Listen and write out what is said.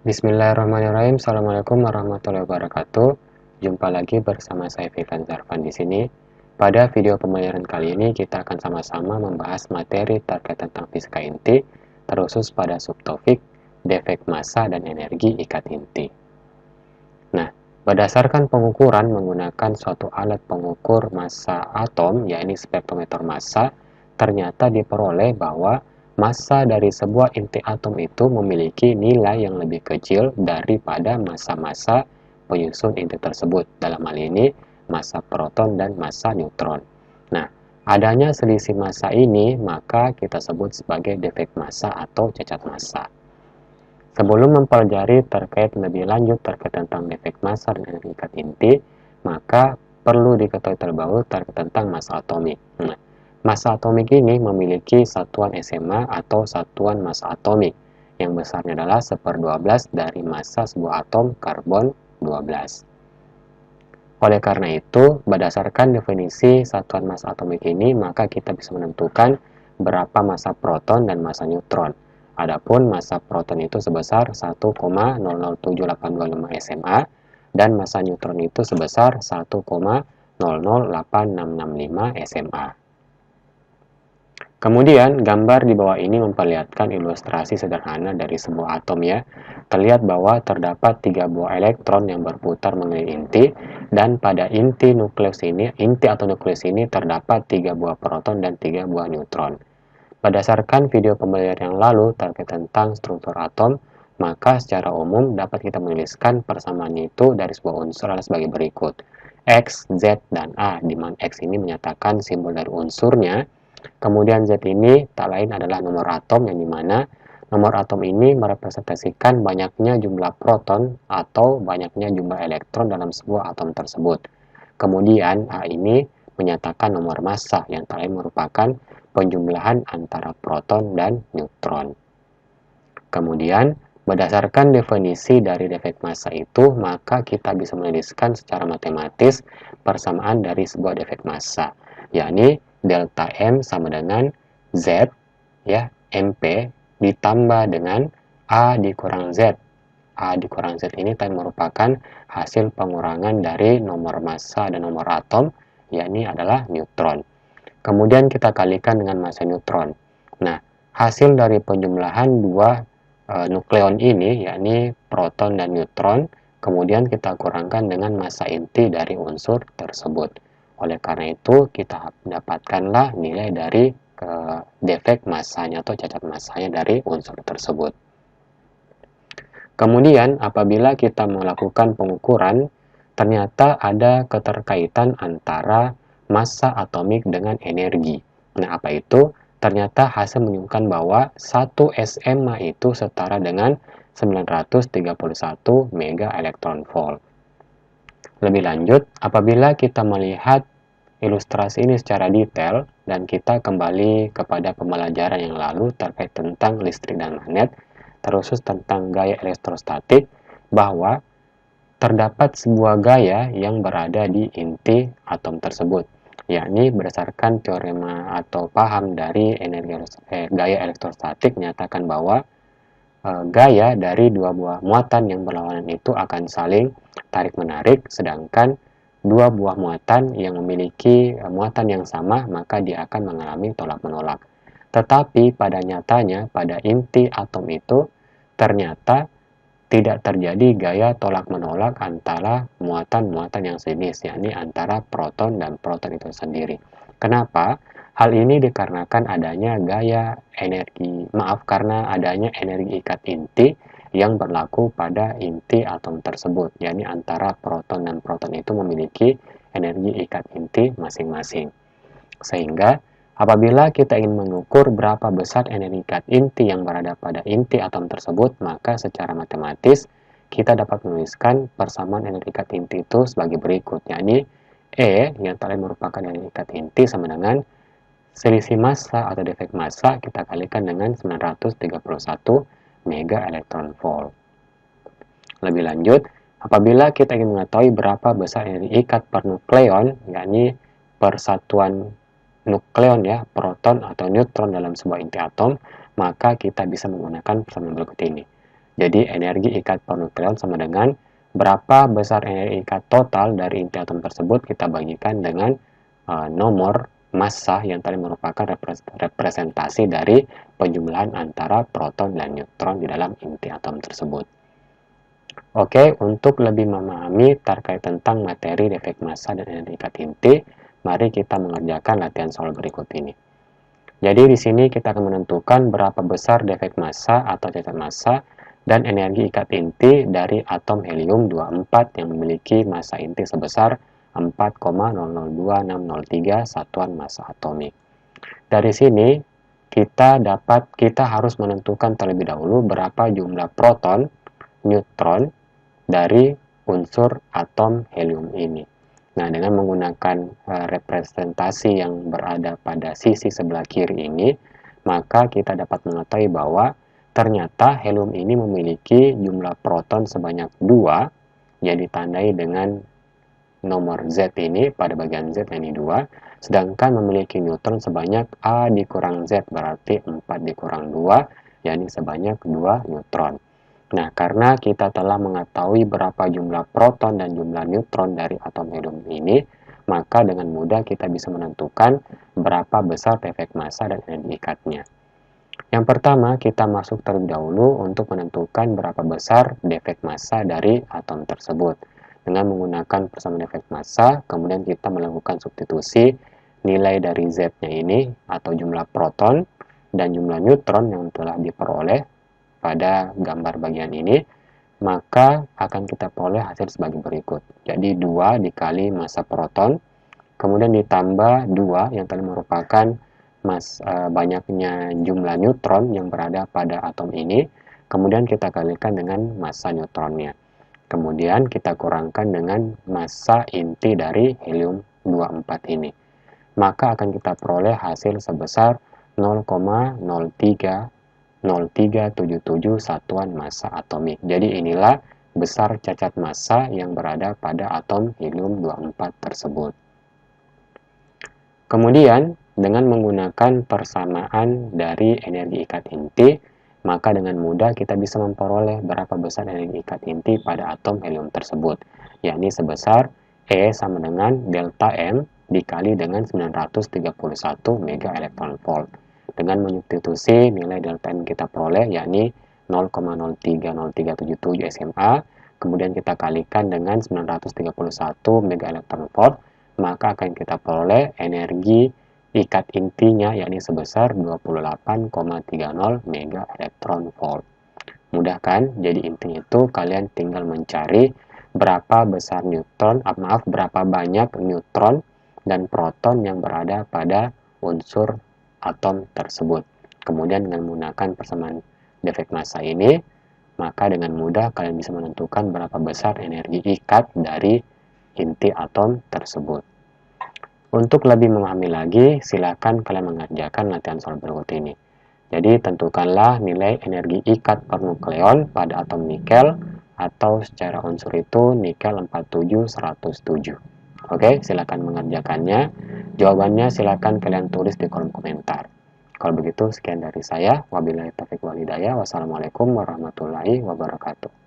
Bismillahirrahmanirrahim. Assalamualaikum warahmatullahi wabarakatuh. Jumpa lagi bersama saya Vivan Zarfan di sini. Pada video pembelajaran kali ini kita akan sama-sama membahas materi terkait tentang fisika inti, terkhusus pada subtopik defek massa dan energi ikat inti. Nah, berdasarkan pengukuran menggunakan suatu alat pengukur massa atom, yakni spektrometer massa, ternyata diperoleh bahwa massa dari sebuah inti atom itu memiliki nilai yang lebih kecil daripada massa-massa penyusun inti tersebut. Dalam hal ini, massa proton dan massa neutron. Nah, adanya selisih massa ini maka kita sebut sebagai defek massa atau cacat massa. Sebelum mempelajari terkait lebih lanjut terkait tentang defek massa dan energi ikat inti, maka perlu diketahui terlebih dahulu terkait tentang massa atomik. Nah, massa atomik ini memiliki satuan SMA atau satuan massa atomik, yang besarnya adalah 1/12 dari massa sebuah atom karbon 12. Oleh karena itu, berdasarkan definisi satuan massa atomik ini, maka kita bisa menentukan berapa massa proton dan massa neutron. Adapun massa proton itu sebesar 1,007825 SMA dan massa neutron itu sebesar 1,008665 SMA. Kemudian, gambar di bawah ini memperlihatkan ilustrasi sederhana dari sebuah atom ya. Terlihat bahwa terdapat 3 buah elektron yang berputar mengelilingi inti, dan pada inti atau nukleus ini terdapat 3 buah proton dan 3 buah neutron. Berdasarkan video pembelajaran yang lalu terkait tentang struktur atom, maka secara umum dapat kita menuliskan persamaannya itu dari sebuah unsur adalah sebagai berikut. X, Z, dan A, di mana X ini menyatakan simbol dari unsurnya. Kemudian Z ini tak lain adalah nomor atom, yang dimana nomor atom ini merepresentasikan banyaknya jumlah proton atau banyaknya jumlah elektron dalam sebuah atom tersebut. Kemudian A ini menyatakan nomor massa, yang tak lain merupakan penjumlahan antara proton dan neutron. Kemudian, berdasarkan definisi dari defek massa itu, maka kita bisa menuliskan secara matematis persamaan dari sebuah defek massa, yakni delta M sama dengan Z, ya, MP ditambah dengan A dikurang Z. A dikurang Z ini tadi merupakan hasil pengurangan dari nomor massa dan nomor atom, yakni adalah neutron. Kemudian kita kalikan dengan massa neutron. Nah, hasil dari penjumlahan dua nukleon ini, yakni proton dan neutron, kemudian kita kurangkan dengan massa inti dari unsur tersebut. Oleh karena itu, kita dapatkanlah nilai dari defek massanya atau cacat massanya dari unsur tersebut. Kemudian, apabila kita melakukan pengukuran, ternyata ada keterkaitan antara massa atomik dengan energi. Nah, apa itu? Ternyata hasil menunjukkan bahwa 1 SMA itu setara dengan 931 mega elektron volt. Lebih lanjut, apabila kita melihat ilustrasi ini secara detail dan kita kembali kepada pembelajaran yang lalu terkait tentang listrik dan magnet, terkhusus tentang gaya elektrostatik, bahwa terdapat sebuah gaya yang berada di inti atom tersebut, yakni berdasarkan teorema atau paham dari gaya elektrostatik menyatakan bahwa gaya dari dua buah muatan yang berlawanan itu akan saling tarik-menarik, sedangkan dua buah muatan yang memiliki muatan yang sama maka dia akan mengalami tolak-menolak. Tetapi pada nyatanya pada inti atom itu ternyata tidak terjadi gaya tolak-menolak antara muatan-muatan yang sejenis, yakni antara proton dan proton itu sendiri. Kenapa? Hal ini dikarenakan adanya karena adanya energi ikat inti yang berlaku pada inti atom tersebut, yakni antara proton dan proton itu memiliki energi ikat inti masing-masing. Sehingga apabila kita ingin mengukur berapa besar energi ikat inti yang berada pada inti atom tersebut, maka secara matematis kita dapat menuliskan persamaan energi ikat inti itu sebagai berikut, yakni E yang tadi merupakan energi ikat inti sama dengan selisih massa atau defek massa kita kalikan dengan 931 mega elektron volt. Lebih lanjut, apabila kita ingin mengetahui berapa besar energi ikat per nukleon, yakni persatuan nukleon ya, proton atau neutron dalam sebuah inti atom, maka kita bisa menggunakan persamaan berikut ini. Jadi energi ikat per nukleon sama dengan berapa besar energi ikat total dari inti atom tersebut kita bagikan dengan nomor massa yang tadi merupakan representasi dari penjumlahan antara proton dan neutron di dalam inti atom tersebut. Oke, untuk lebih memahami terkait tentang materi, defek massa, dan energi ikat inti, mari kita mengerjakan latihan soal berikut ini. Jadi di sini kita akan menentukan berapa besar defek massa atau cacat massa dan energi ikat inti dari atom helium-24 yang memiliki massa inti sebesar 4,002603 satuan massa atomik. Dari sini kita harus menentukan terlebih dahulu berapa jumlah proton, neutron dari unsur atom helium ini. Nah, dengan menggunakan representasi yang berada pada sisi sebelah kiri ini, maka kita dapat mengetahui bahwa ternyata helium ini memiliki jumlah proton sebanyak 2 yang ditandai dengan nomor Z ini pada bagian Z ini 2, sedangkan memiliki neutron sebanyak A dikurang Z berarti 4 dikurang 2, yakni sebanyak 2 neutron. Nah, karena kita telah mengetahui berapa jumlah proton dan jumlah neutron dari atom helium ini, maka dengan mudah kita bisa menentukan berapa besar defek massa dan energi ikatnya. Yang pertama, kita masuk terlebih dahulu untuk menentukan berapa besar defek massa dari atom tersebut. Dengan menggunakan persamaan defek massa, kemudian kita melakukan substitusi nilai dari Z-nya ini atau jumlah proton dan jumlah neutron yang telah diperoleh pada gambar bagian ini, maka akan kita peroleh hasil sebagai berikut. Jadi 2 dikali massa proton, kemudian ditambah 2 yang tadi merupakan banyaknya jumlah neutron yang berada pada atom ini, kemudian kita kalikan dengan massa neutronnya. Kemudian kita kurangkan dengan massa inti dari helium-24 ini. Maka akan kita peroleh hasil sebesar 0,030377 satuan massa atomik. Jadi inilah besar cacat massa yang berada pada atom helium-24 tersebut. Kemudian, dengan menggunakan persamaan dari energi ikat inti, maka dengan mudah kita bisa memperoleh berapa besar energi ikat inti pada atom helium tersebut, yakni sebesar E sama dengan delta M dikali dengan 931 mega elektron volt. Dengan menyubstitusi nilai delta M kita peroleh, yakni 0,030377 SMA, kemudian kita kalikan dengan 931 mega elektron volt, maka akan kita peroleh energi ikat intinya yakni sebesar 28,30 mega elektron volt. Mudah kan? Jadi intinya itu kalian tinggal mencari berapa besar berapa banyak neutron dan proton yang berada pada unsur atom tersebut. Kemudian dengan menggunakan persamaan defek massa ini, maka dengan mudah kalian bisa menentukan berapa besar energi ikat dari inti atom tersebut. Untuk lebih memahami lagi, silakan kalian mengerjakan latihan soal berikut ini. Jadi, tentukanlah nilai energi ikat per nukleon pada atom nikel atau secara unsur itu nikel 47107. Oke, silakan mengerjakannya. Jawabannya silakan kalian tulis di kolom komentar. Kalau begitu, sekian dari saya. Wabillahi taufiq wal hidayah. Wassalamualaikum warahmatullahi wabarakatuh.